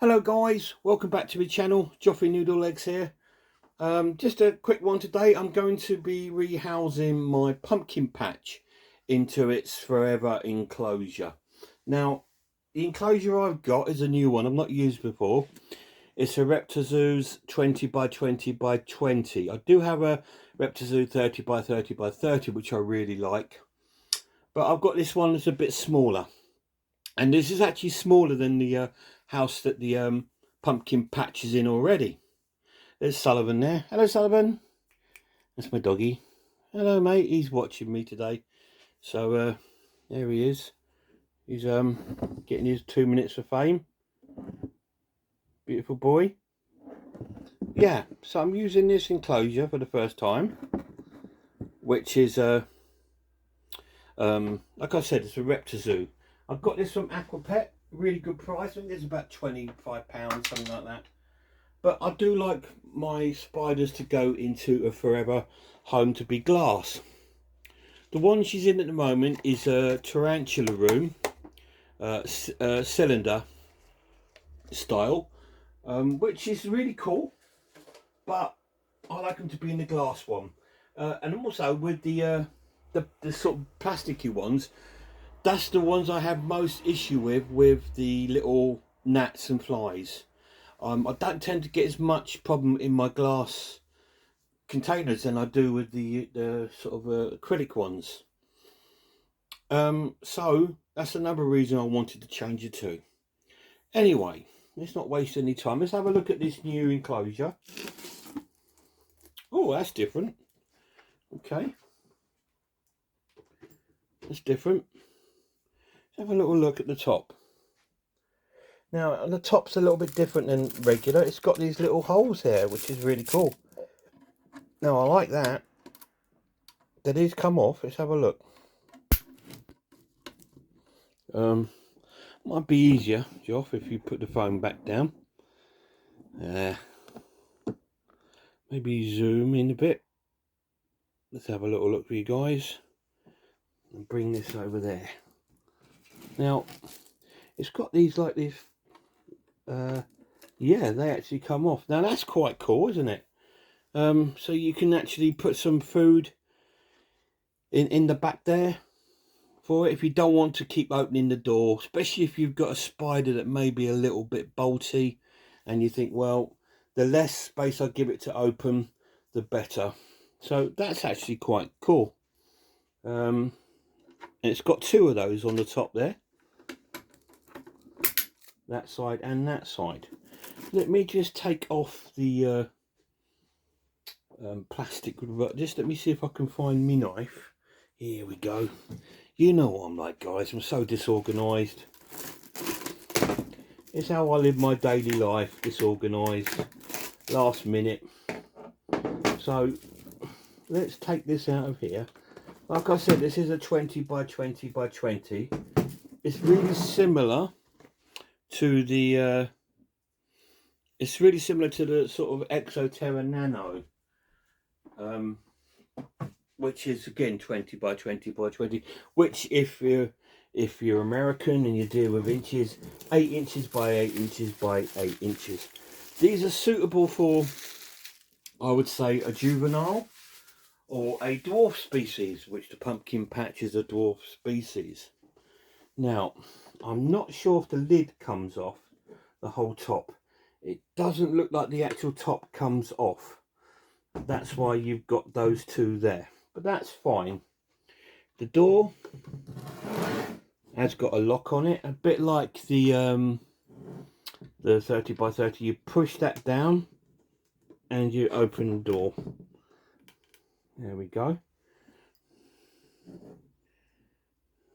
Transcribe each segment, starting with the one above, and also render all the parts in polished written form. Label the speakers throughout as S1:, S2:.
S1: Hello guys, welcome back to my channel. Joffrey Noodle Eggs here. Just a quick one today. I'm going to be rehousing my pumpkin patch into its forever enclosure. Now, the enclosure I've got is a new one I've not used before. It's a Reptazoo's 20 by 20 by 20. I do have a Reptazoo 30 by 30 by 30 which I really like, but I've got this one that's a bit smaller. And this is actually smaller than the house that the pumpkin patch is in already. There's Sullivan there. Hello, Sullivan. That's my doggy. Hello, mate. He's watching me today. So there he is. He's getting his 2 minutes of fame. Beautiful boy. Yeah, so I'm using this enclosure for the first time, which is like I said, it's a Reptazoo. I've got this from Aquapet, really good price. I think it's about £25, something like that. But I do like my spiders to go into a forever home to be glass. The one she's in at the moment is a tarantula room, cylinder style, which is really cool. But I like them to be in the glass one, and also with the sort of plasticky ones. That's the ones I have most issue with the little gnats and flies. I don't tend to get as much problem in my glass containers than I do with the sort of acrylic ones. So that's another reason I wanted to change it too. Anyway, let's not waste any time. Let's have a look at this new enclosure. Oh, that's different. Okay. That's different. Let's have a little look at the top. Now, the top's a little bit different than regular. It's got these little holes here, which is really cool. Now, I like that. Do these come off? Let's have a look. Might be easier, Joff, if you put the phone back down. Maybe zoom in a bit. Let's have a little look for you guys. And bring this over there. Now, it's got these like this. Yeah, they actually come off. Now that's quite cool, isn't it? So you can actually put some food in the back there for it if you don't want to keep opening the door, especially if you've got a spider that may be a little bit bolty and you think, well, the less space I give it to open, the better. So that's actually quite cool. And it's got two of those on the top there, that side and that side. Let me just take off the plastic. Just let me see if I can find my knife. Here we go. You know what I'm like, guys. I'm so disorganised. It's how I live my daily life, disorganised, last minute. So let's take this out of here. Like I said, this is a 20 by 20 by 20. It's really similar to the sort of Exoterra Nano, which is again 20 by 20 by 20, which if you're American and you deal with inches, 8 inches by 8 inches by 8 inches. These are suitable for, I would say, a juvenile or a dwarf species, which the pumpkin patch is a dwarf species. Now, I'm not sure if the lid comes off the whole top. It doesn't look like the actual top comes off. That's why you've got those two there, but that's fine. The door has got a lock on it, a bit like the 30 by 30. You push that down and you open the door. There we go.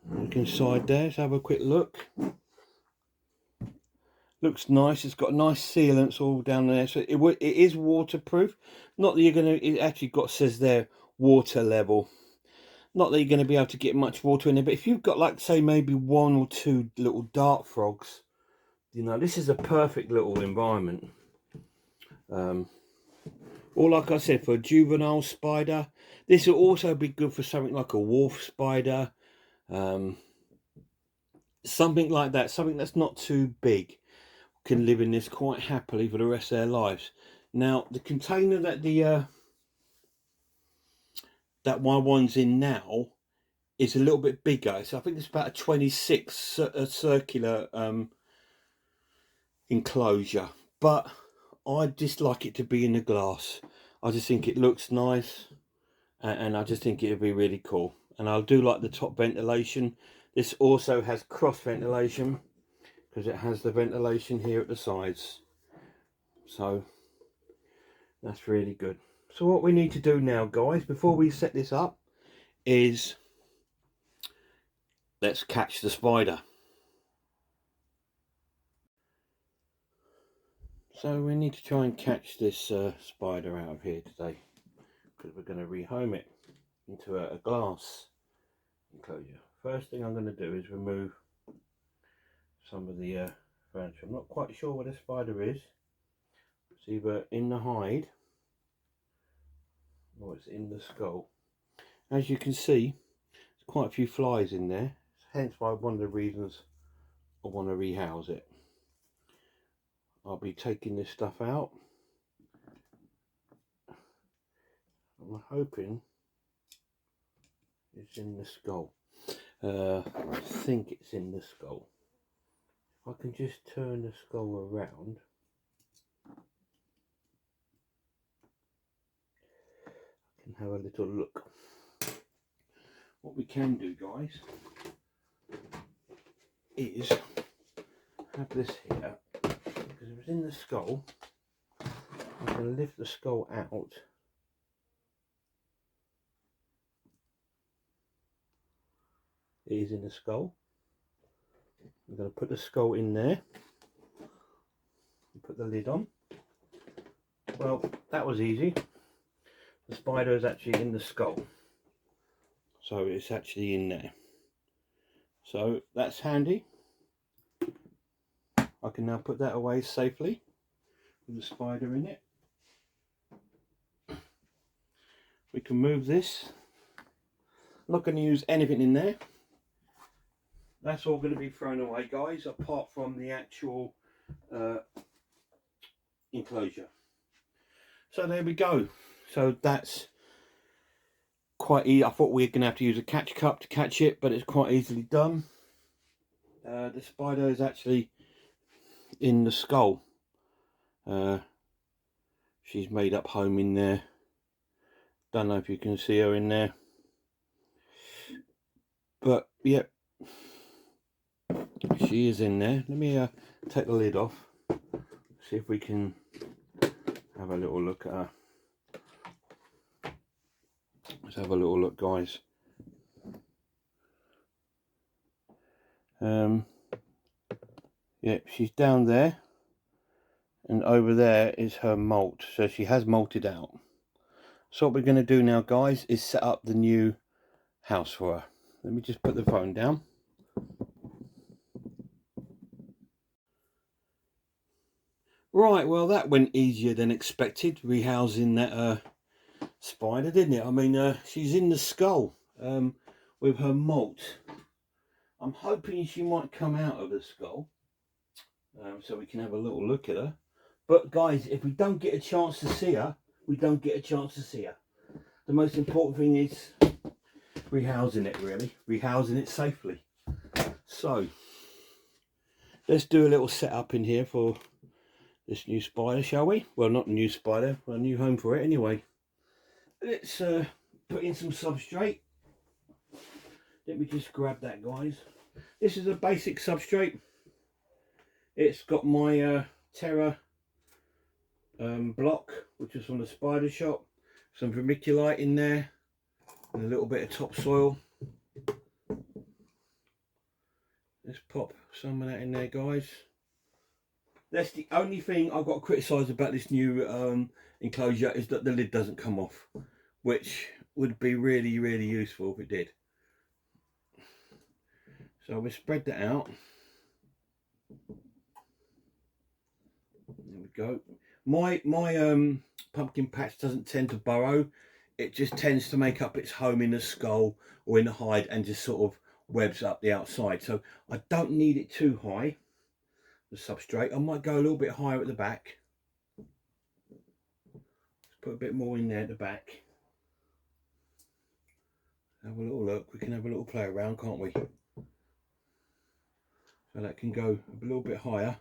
S1: Look inside there. Let's have a quick look. Looks nice. It's got nice sealants all down there, so it is waterproof. Not that you're gonna. It actually says there water level. Not that you're going to be able to get much water in there, but if you've got, like, say, maybe 1 or 2 little dart frogs, you know, this is a perfect little environment. Or like I said, for a juvenile spider, this will also be good for something like a wolf spider, something like that, something that's not too big. can live in this quite happily for the rest of their lives. Now, the container that that my one's in now is a little bit bigger. So I think it's about a 26 circular enclosure, but I just like it to be in the glass. I just think it looks nice, and I just think it would be really cool. And I do like the top ventilation. This also has cross ventilation because it has the ventilation here at the sides, so that's really good. So what we need to do now, guys, before we set this up, is let's catch the spider. So we need to try and catch this spider out of here today, because we're going to rehome it into a glass enclosure. First thing I'm going to do is remove some of the furniture. I'm not quite sure where the spider is. It's either in the hide or it's in the skull. As you can see, there's quite a few flies in there, hence why one of the reasons I want to rehouse it. I'll be taking this stuff out. I'm hoping it's in the skull. I think it's in the skull. If I can just turn the skull around, I can have a little look. What we can do, guys, is have this here, because if it's in the skull, I can lift the skull out. It is in the skull. I'm going to put the skull in there and put the lid on. Well, that was easy. The spider is actually in the skull, so it's actually in there. So that's handy. I can now put that away safely with the spider in it. We can move this. I'm not going to use anything in there. That's all going to be thrown away, guys, apart from the actual enclosure. So there we go. So that's quite easy. I thought we were going to have to use a catch cup to catch it, but it's quite easily done. The spider is actually in the skull. She's made up home in there. Don't know if you can see her in there, but yep, she is in there. Let me take the lid off, see if we can have a little look at her. Let's have a little look, guys. Yeah, she's down there, and over there is her molt, so she has molted out. So what we're going to do now, guys, is set up the new house for her. Let me just put the phone down. Right, well, that went easier than expected, rehousing that spider, didn't it? I mean, she's in the skull with her molt. I'm hoping she might come out of the skull, so we can have a little look at her. But guys, if we don't get a chance to see her, we don't get a chance to see her. The most important thing is rehousing it, really. Rehousing it safely. So, let's do a little setup in here for this new spider, shall we? Well, not a new spider, but a new home for it anyway. Let's put in some substrate. Let me just grab that, guys. This is a basic substrate. It's got my Terra block, which is from the spider shop. Some vermiculite in there, and a little bit of topsoil. Let's pop some of that in there, guys. That's the only thing I've got to criticise about this new enclosure, is that the lid doesn't come off, which would be really, really useful if it did. So we'll spread that out. There we go. My pumpkin patch doesn't tend to burrow. It just tends to make up its home in the skull or in the hide and just sort of webs up the outside. So I don't need it too high. the substrate. I might go a little bit higher at the back. Let's put a bit more in there at the back. Have a little look. We can have a little play around, can't we? So that can go a little bit higher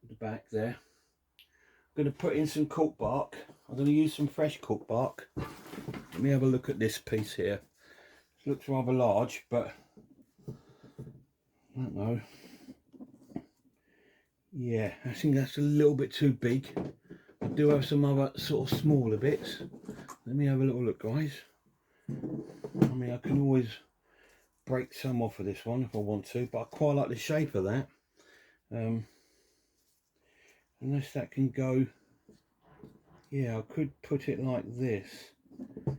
S1: at the back there. I'm going to put in some cork bark. I'm going to use some fresh cork bark. Let me have a look at this piece here. It looks rather large, but I don't know. Yeah, I think that's a little bit too big. I do have some other sort of smaller bits. Let me have a little look, guys. I mean, I can always break some off of this one if I want to, but I quite like the shape of that. Unless that can go, yeah, I could put it like this, but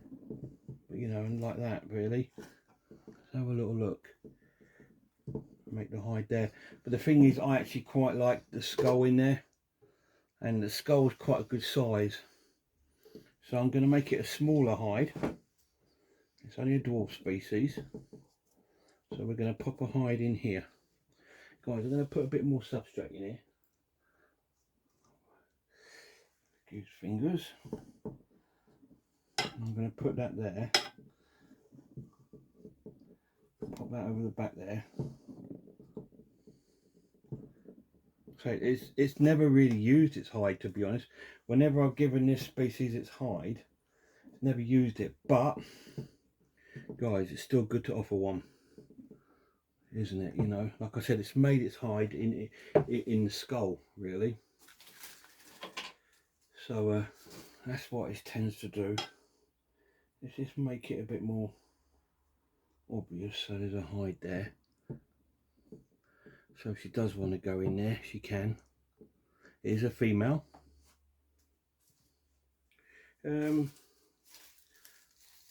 S1: you know, and like that really. Let's have a little look. Make the hide there. But the thing is, I actually quite like the skull in there, and the skull's quite a good size. So I'm going to make it a smaller hide. It's only a dwarf species. So we're going to pop a hide in here. Guys, I'm going to put a bit more substrate in here. Use fingers. I'm going to put that there. Pop that over the back there. So it's never really used its hide, to be honest. Whenever I've given this species its hide, it's never used it. But guys, it's still good to offer one, isn't it? You know, like I said, it's made its hide in the skull, really. So that's what it tends to do. Let's just make it a bit more obvious. So there's a hide there. So if she does want to go in there, she can. It is a female. Let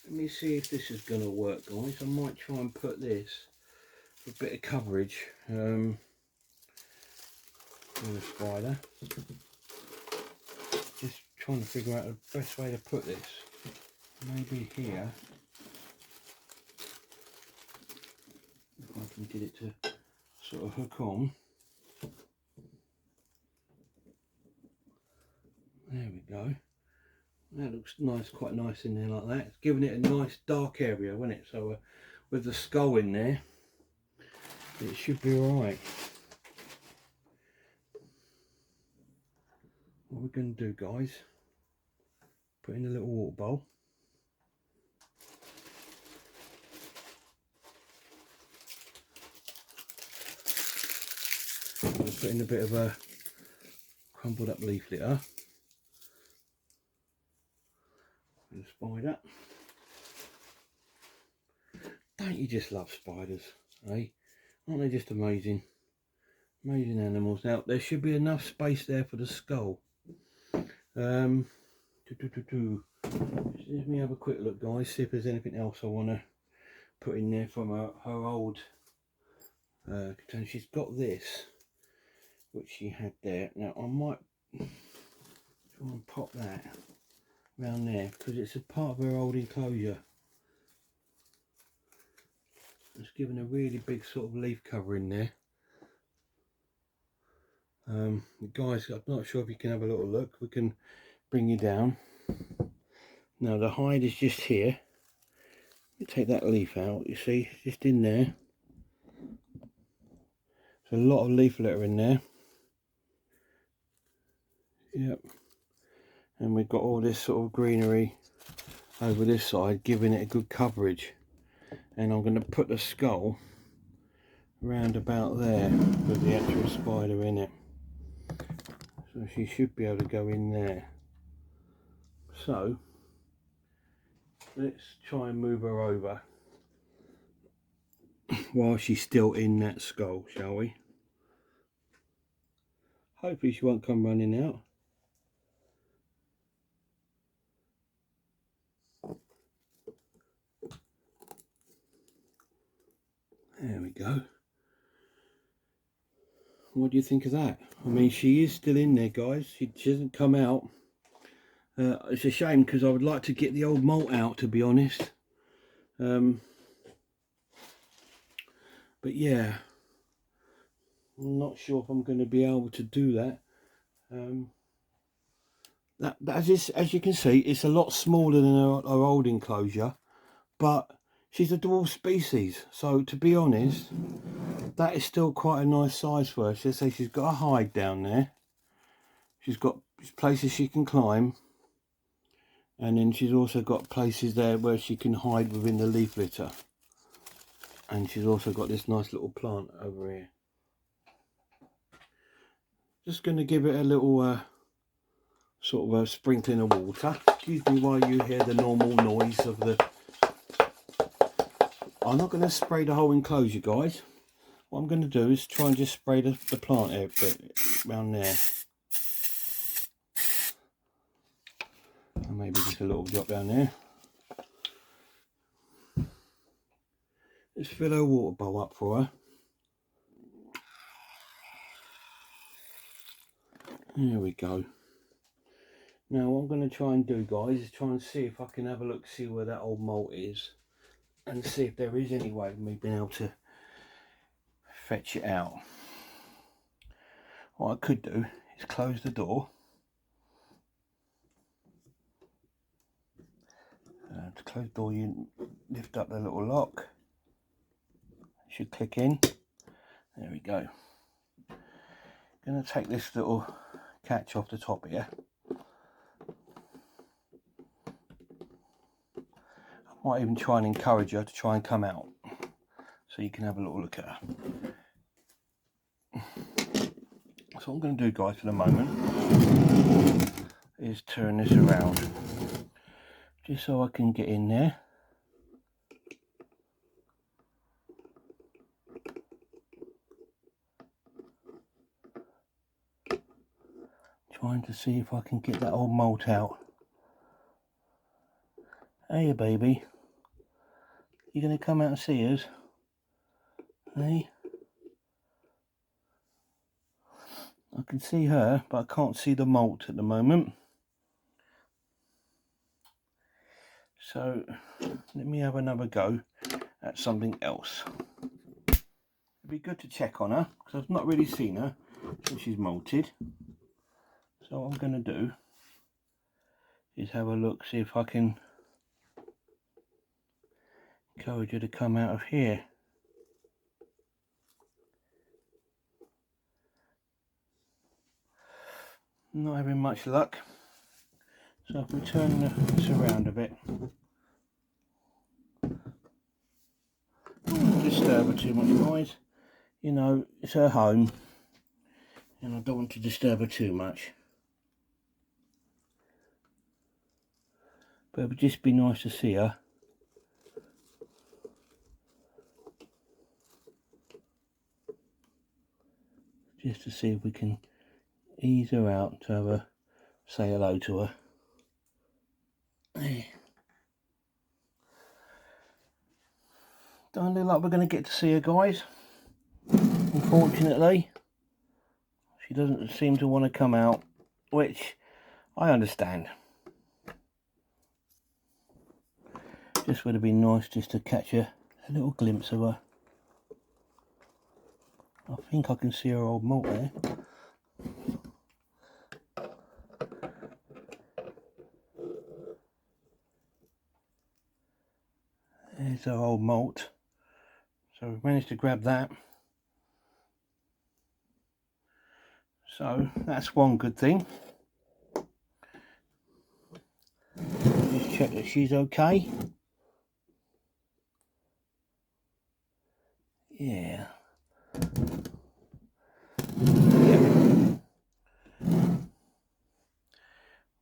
S1: me see if this is going to work, guys. I might try and put this for a bit of coverage with a spider. Just trying to figure out the best way to put this. Maybe here. If I can get it to sort of hook on. There we go. That looks nice, quite nice in there like that. It's giving it a nice dark area, isn't it? So with the skull in there, it should be alright. What we're going to do, guys, put in a little water bowl. I'm going to put in a bit of a crumbled up leaf litter. And a spider. Don't you just love spiders, eh? Aren't they just amazing? Amazing animals. Now there should be enough space there for the skull. Let me have a quick look, guys, see if there's anything else I want to put in there from her old container. She's got this, which she had there. Now I might try and pop that around there because it's a part of her old enclosure. It's given a really big sort of leaf cover in there. Guys, I'm not sure if you can have a little look. We can bring you down. Now the hide is just here. You take that leaf out, you see, it's just in there. There's a lot of leaf litter in there. Yep. And we've got all this sort of greenery over this side, giving it a good coverage. And I'm going to put the skull round about there with the actual spider in it. So she should be able to go in there. So let's try and move her over while she's still in that skull, shall we? Hopefully she won't come running out. There we go. What do you think of that? I mean, she is still in there, guys. She hasn't come out. It's a shame because I would like to get the old molt out, to be honest. But yeah, I'm not sure if I'm going to be able to do that. As you can see, it's a lot smaller than our old enclosure, but she's a dwarf species. So to be honest, that is still quite a nice size for her. She'll say she's got a hide down there. She's got places she can climb. And then she's also got places there where she can hide within the leaf litter. And she's also got this nice little plant over here. Just going to give it a little sort of a sprinkling of water. Excuse me while you hear the normal noise of the... I'm not going to spray the whole enclosure, guys. What I'm going to do is try and just spray the plant a bit around there. And maybe just a little drop down there. Let's fill her water bowl up for her. There we go. Now what I'm going to try and do, guys, is try and see if I can have a look, see where that old malt is, and see if there is any way of me being able to fetch it out. What I could do is close the door. To close the door, you lift up the little lock. It should click in. There we go. Going to take this little catch off the top here. I might even try and encourage her to try and come out, so you can have a little look at her. So what I'm going to do, guys, for the moment is turn this around just so I can get in there. Trying to see if I can get that old malt out. Hey baby, you going to come out and see us? Hey? I can see her, but I can't see the malt at the moment. So let me have another go at something else. It'd be good to check on her, because I've not really seen her since she's malted. So what I'm going to do is have a look, see if I can encourage her to come out of here. Not having much luck. So if we turn this around a bit, don't disturb her too much, guys. You know, it's her home, and I don't want to disturb her too much. But it would just be nice to see her. Just to see if we can ease her out to have a say hello to her. Don't look like we're going to get to see her, guys. Unfortunately, she doesn't seem to want to come out, which I understand. Just would have been nice just to catch a little glimpse of her. I think I can see her old malt there. There's our old malt. So we've managed to grab that. So that's one good thing. Just check that she's okay. Yeah.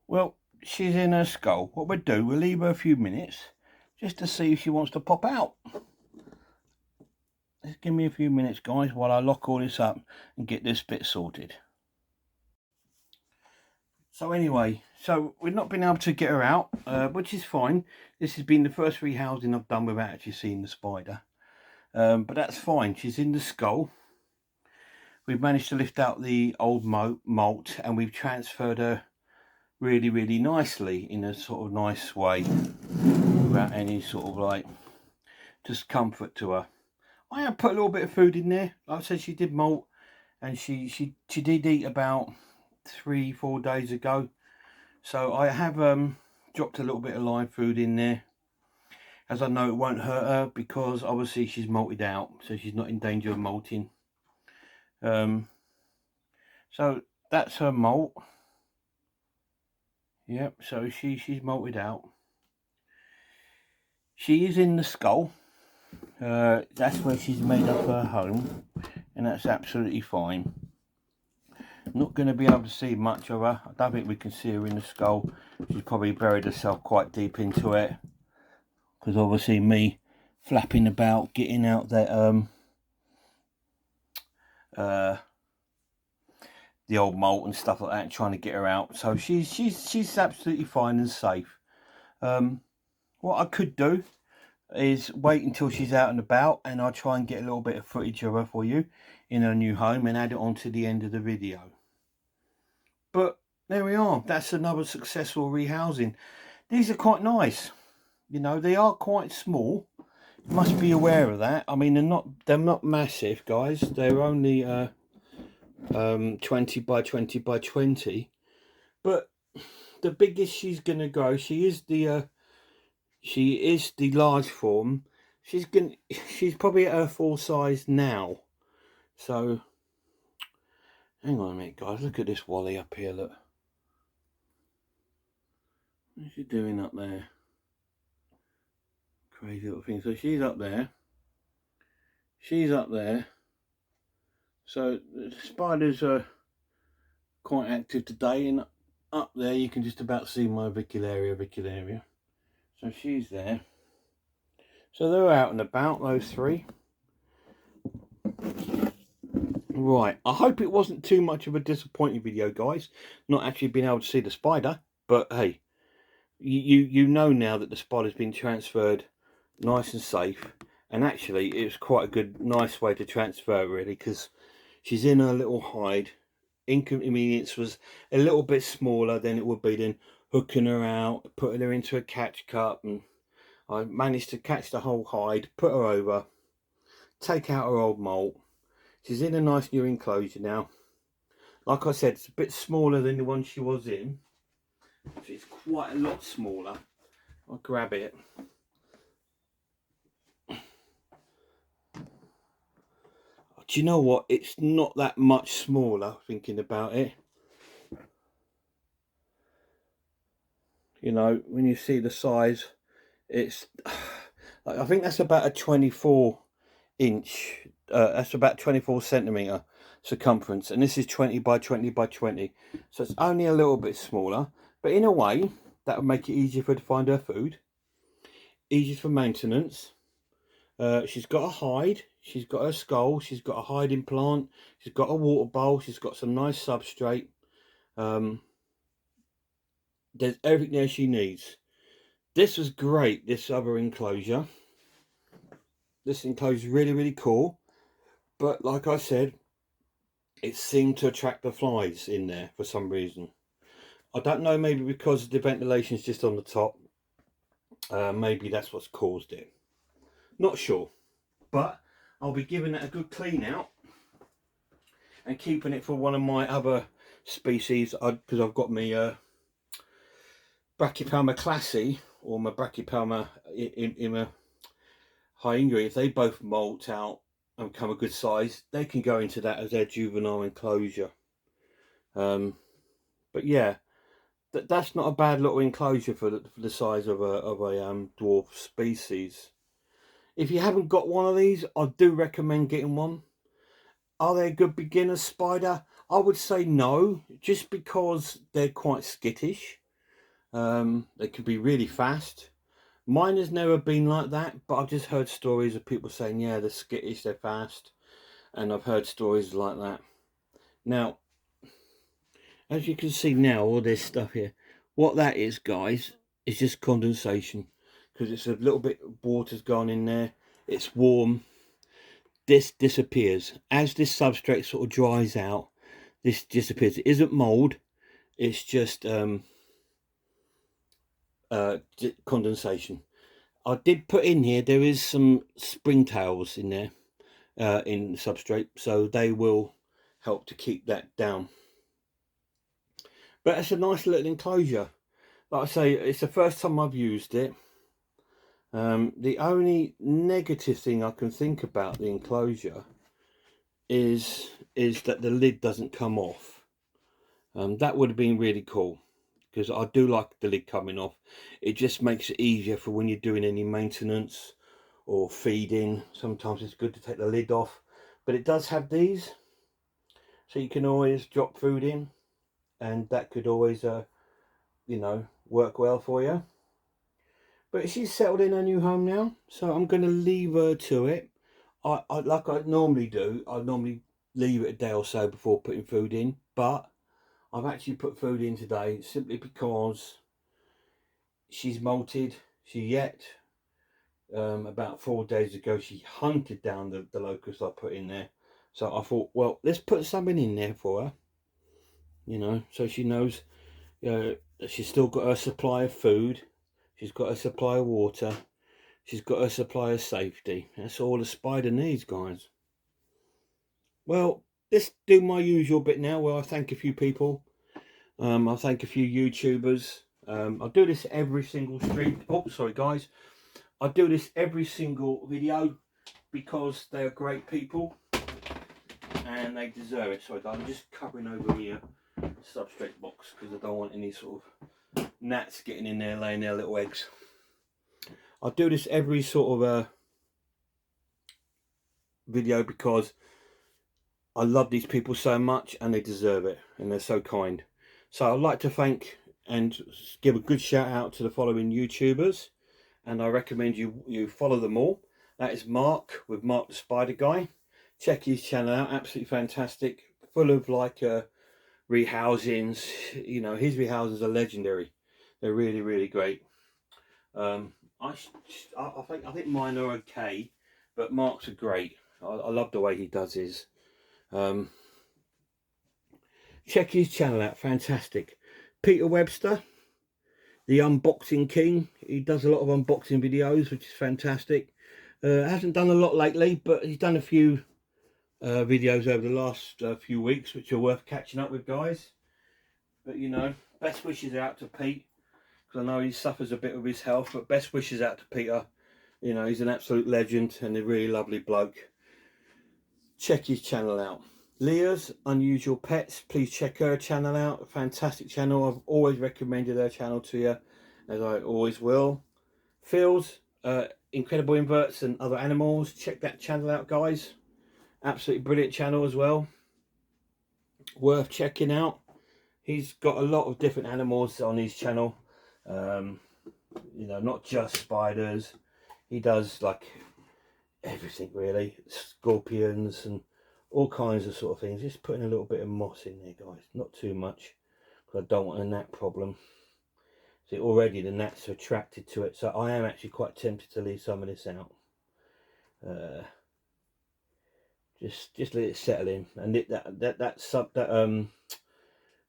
S1: Well, she's in her skull. What we'll do, we'll leave her a few minutes just to see if she wants to pop out. Just give me a few minutes, guys, while I lock all this up and get this bit sorted. So anyway, so we've not been able to get her out, which is fine. This has been the first rehousing I've done without actually seeing the spider. But that's fine. She's in the skull. We've managed to lift out the old malt, and we've transferred her really, really nicely in a sort of nice way without any sort of like discomfort to her. I have put a little bit of food in there. Like I said, she did molt. and she did eat about 3-4 days ago. So I have dropped a little bit of live food in there, as I know it won't hurt her because obviously she's molted out, so she's not in danger of molting. So that's her molt. Yep, so she's molted out. She is in the skull. That's where she's made up her home, and that's absolutely fine. Not going to be able to see much of her. I don't think we can see her in the skull. She's probably buried herself quite deep into it, because obviously me flapping about, getting out that the old molt and stuff like that, trying to get her out. So she's absolutely fine and safe. What I could do is wait until she's out and about, and I'll try and get a little bit of footage of her for you in her new home and add it on to the end of the video. But there we are. That's another successful rehousing. These are quite nice. You know, they are quite small. You must be aware of that. I mean, they're not massive, guys. They're only 20 by 20 by 20. But the biggest she's gonna go, she is the large form. She's probably at her full size now. So hang on a minute, guys. Look at this Wally up here. Look. What's she doing up there? Crazy little thing. So she's up there. She's up there. So the spiders are quite active today, and up there you can just about see my Vicularia. So she's there. So they're out and about, those three. Right, I hope it wasn't too much of a disappointing video, guys, not actually being able to see the spider. But hey, you know now that the spider's been transferred nice and safe. And actually it was quite a good, nice way to transfer, really, because she's in her little hide. Inconvenience was a little bit smaller than it would be than hooking her out, putting her into a catch cup, and I managed to catch the whole hide, put her over, take out her old molt. She's in a nice new enclosure now. Like I said, it's a bit smaller than the one she was in. It's quite a lot smaller. I'll grab it. Do you know what? It's not that much smaller, thinking about it. You know, when you see the size, it's... I think that's about a 24 inch. That's about 24 centimetre circumference. And this is 20 by 20 by 20. So it's only a little bit smaller. But in a way, that would make it easier for her to find her food. Easier for maintenance. She's got a hide, she's got her skull, she's got a hide implant, she's got a water bowl, she's got some nice substrate. There's everything there she needs. This was great, this other enclosure. This enclosure is really, really cool. But like I said, it seemed to attract the flies in there for some reason. I don't know, maybe because the ventilation is just on the top. Maybe that's what's caused it. Not sure. But I'll be giving it a good clean out and keeping it for one of my other species, because I've got my Brachypelma classi, or my Brachypelma in my hyinga. If they both molt out and become a good size, they can go into that as their juvenile enclosure. But yeah, that's not a bad little enclosure for the size of a dwarf species. If you haven't got one of these, I do recommend getting one. Are they a good beginner spider? I would say no, just because they're quite skittish. They can be really fast. Mine has never been like that, but I've just heard stories of people saying, yeah, they're skittish, they're fast. And I've heard stories like that. Now, as you can see now, all this stuff here, what that is, guys, is just condensation. Because it's a little bit of water's gone in there, it's warm, this disappears. As this substrate sort of dries out, this disappears. It isn't mold, it's just condensation. I did put in here, there is some springtails in there, in the substrate, so they will help to keep that down. But it's a nice little enclosure. Like I say, it's the first time I've used it. The only negative thing I can think about the enclosure is that the lid doesn't come off. That would have been really cool, because I do like the lid coming off. It just makes it easier for when you're doing any maintenance or feeding. Sometimes it's good to take the lid off, but it does have these, so you can always drop food in, and that could always you know, work well for you. But she's settled in her new home now, so I'm going to leave her to it. I like I normally do, I normally leave it a day or so before putting food in, but I've actually put food in today simply because she's molted. She yet about 4 days ago she hunted down the locust I put in there, so I thought, well, let's put something in there for her, you know, so she knows, you know, that she's still got her supply of food, she's got her supply of water, she's got her supply of safety. That's all a spider needs, guys. Well, let's do my usual bit now, where I thank a few people. I thank a few YouTubers. I do this every single stream. Oh, sorry, guys. I do this every single video because they are great people and they deserve it. Sorry, guys, I'm just covering over here substrate box because I don't want any sort of gnats getting in there laying their little eggs. I do this every sort of video because I love these people so much and they deserve it, and they're so kind. So I'd like to thank and give a good shout out to the following YouTubers, and I recommend you follow them all. That is Mark, with Mark the Spider Guy. Check his channel out, absolutely fantastic, full of like rehousings. You know, his rehousings are legendary. They're really, really great. I think mine are okay, but Mark's are great. I love the way he does his. Check his channel out, fantastic. Peter Webster, the Unboxing King. He does a lot of unboxing videos, which is fantastic. Hasn't done a lot lately, but he's done a few videos over the last few weeks, which are worth catching up with, guys. But you know, best wishes out to Pete, because I know he suffers a bit with his health, but best wishes out to Peter. You know, he's an absolute legend and a really lovely bloke. Check his channel out. Leah's Unusual Pets, please check her channel out. A fantastic channel. I've always recommended her channel to you, as I always will. Phil's Incredible Inverts and Other Animals, check that channel out, guys. Absolutely brilliant channel as well, worth checking out. He's got a lot of different animals on his channel, you know, not just spiders. He does like everything really, scorpions and all kinds of sort of things. Just putting a little bit of moss in there, guys, not too much, because I don't want a gnat problem. See, already the gnats are attracted to it, so I am actually quite tempted to leave some of this out. Just let it settle in, and that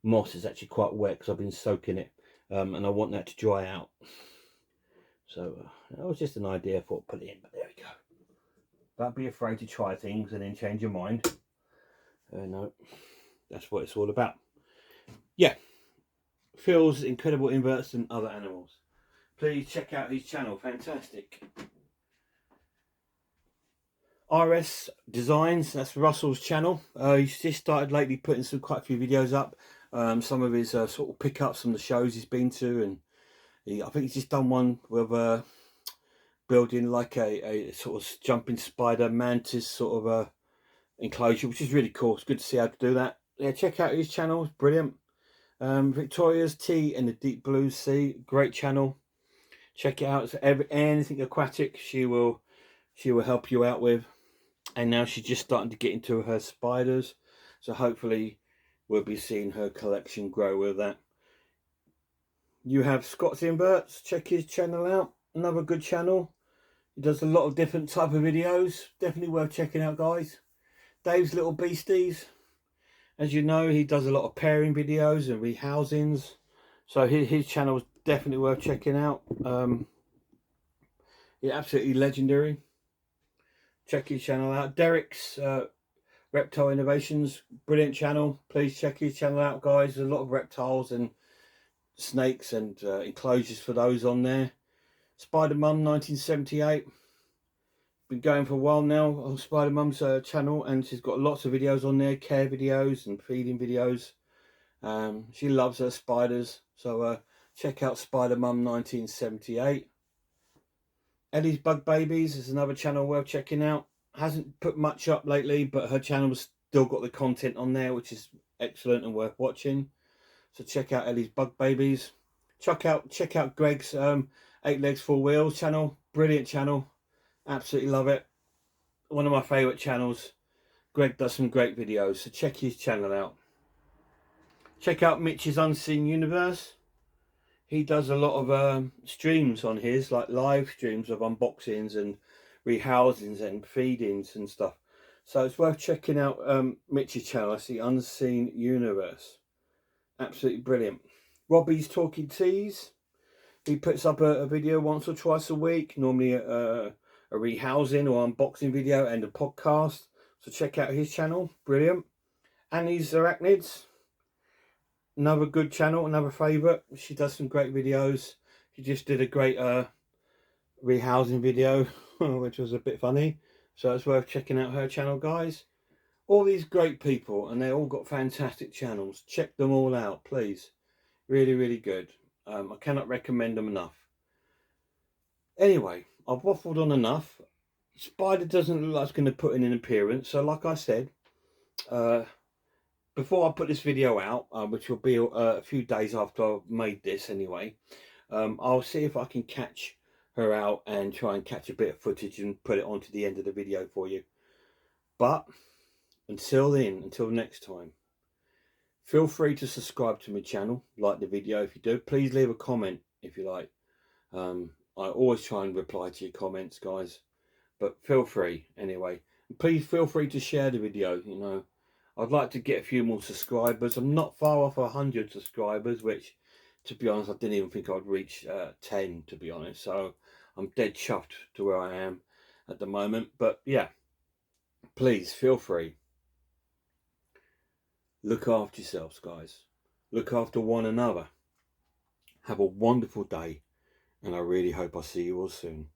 S1: moss is actually quite wet because I've been soaking it, and I want that to dry out. So that was just an idea. I thought put it in, but there we go. Don't be afraid to try things and then change your mind. No, that's what it's all about. Yeah, Phil's Incredible Inverts and Other Animals. Please check out his channel, fantastic. RS Designs, that's Russell's channel. He's just started lately putting quite a few videos up. Some of his sort of pickups from the shows he's been to, and I think he's just done one with building like a sort of jumping spider mantis sort of enclosure, which is really cool. It's good to see how to do that. Yeah, check out his channel, it's brilliant. Victoria's Tea in the Deep Blue Sea, great channel. Check it out. It's anything aquatic she will help you out with. And now she's just starting to get into her spiders, so hopefully we'll be seeing her collection grow with that. You have Scott's Inverts, check his channel out, another good channel. He does a lot of different type of videos, definitely worth checking out, guys. Dave's Little Beasties, as you know, he does a lot of pairing videos and rehousings, so his channel is definitely worth checking out. Yeah, absolutely legendary. Check his channel out. Derek's Reptile Innovations, brilliant channel. Please check his channel out, guys. There's a lot of reptiles and snakes and enclosures for those on there. Spider Mum 1978. Been going for a while now on Spider Mum's channel, and she's got lots of videos on there, care videos and feeding videos. She loves her spiders, so check out Spider Mum 1978. Ellie's Bug Babies is another channel worth checking out. Hasn't put much up lately, but her channel's still got the content on there, which is excellent and worth watching. So check out Ellie's Bug Babies. Check out Greg's 8 Legs 4 Wheels channel. Brilliant channel. Absolutely love it. One of my favourite channels. Greg does some great videos, so check his channel out. Check out Mitch's Unseen Universe. He does a lot of streams on his, like live streams of unboxings and rehousings and feedings and stuff. So it's worth checking out Mitch's channel. That's the Unseen Universe. Absolutely brilliant. Robbie's Talking Teas. He puts up a video once or twice a week, normally a rehousing or unboxing video and a podcast. So check out his channel. Brilliant. Annie's Arachnids. Another good channel, another favourite. She does some great videos. She just did a great rehousing video, which was a bit funny. So it's worth checking out her channel, guys. All these great people, and they all got fantastic channels. Check them all out, please. Really, really good. I cannot recommend them enough. Anyway, I've waffled on enough. Spider doesn't look like it's going to put in an appearance. So like I said, before I put this video out, which will be a few days after I've made this anyway, I'll see if I can catch her out and try and catch a bit of footage and put it onto the end of the video for you. But until then, until next time, feel free to subscribe to my channel, like the video if you do. Please leave a comment if you like. I always try and reply to your comments, guys, but feel free anyway. Please feel free to share the video. You know, I'd like to get a few more subscribers. I'm not far off 100 subscribers, which, to be honest, I didn't even think I'd reach 10, to be honest. So I'm dead chuffed to where I am at the moment. But yeah, please feel free. Look after yourselves, guys. Look after one another. Have a wonderful day, and I really hope I see you all soon.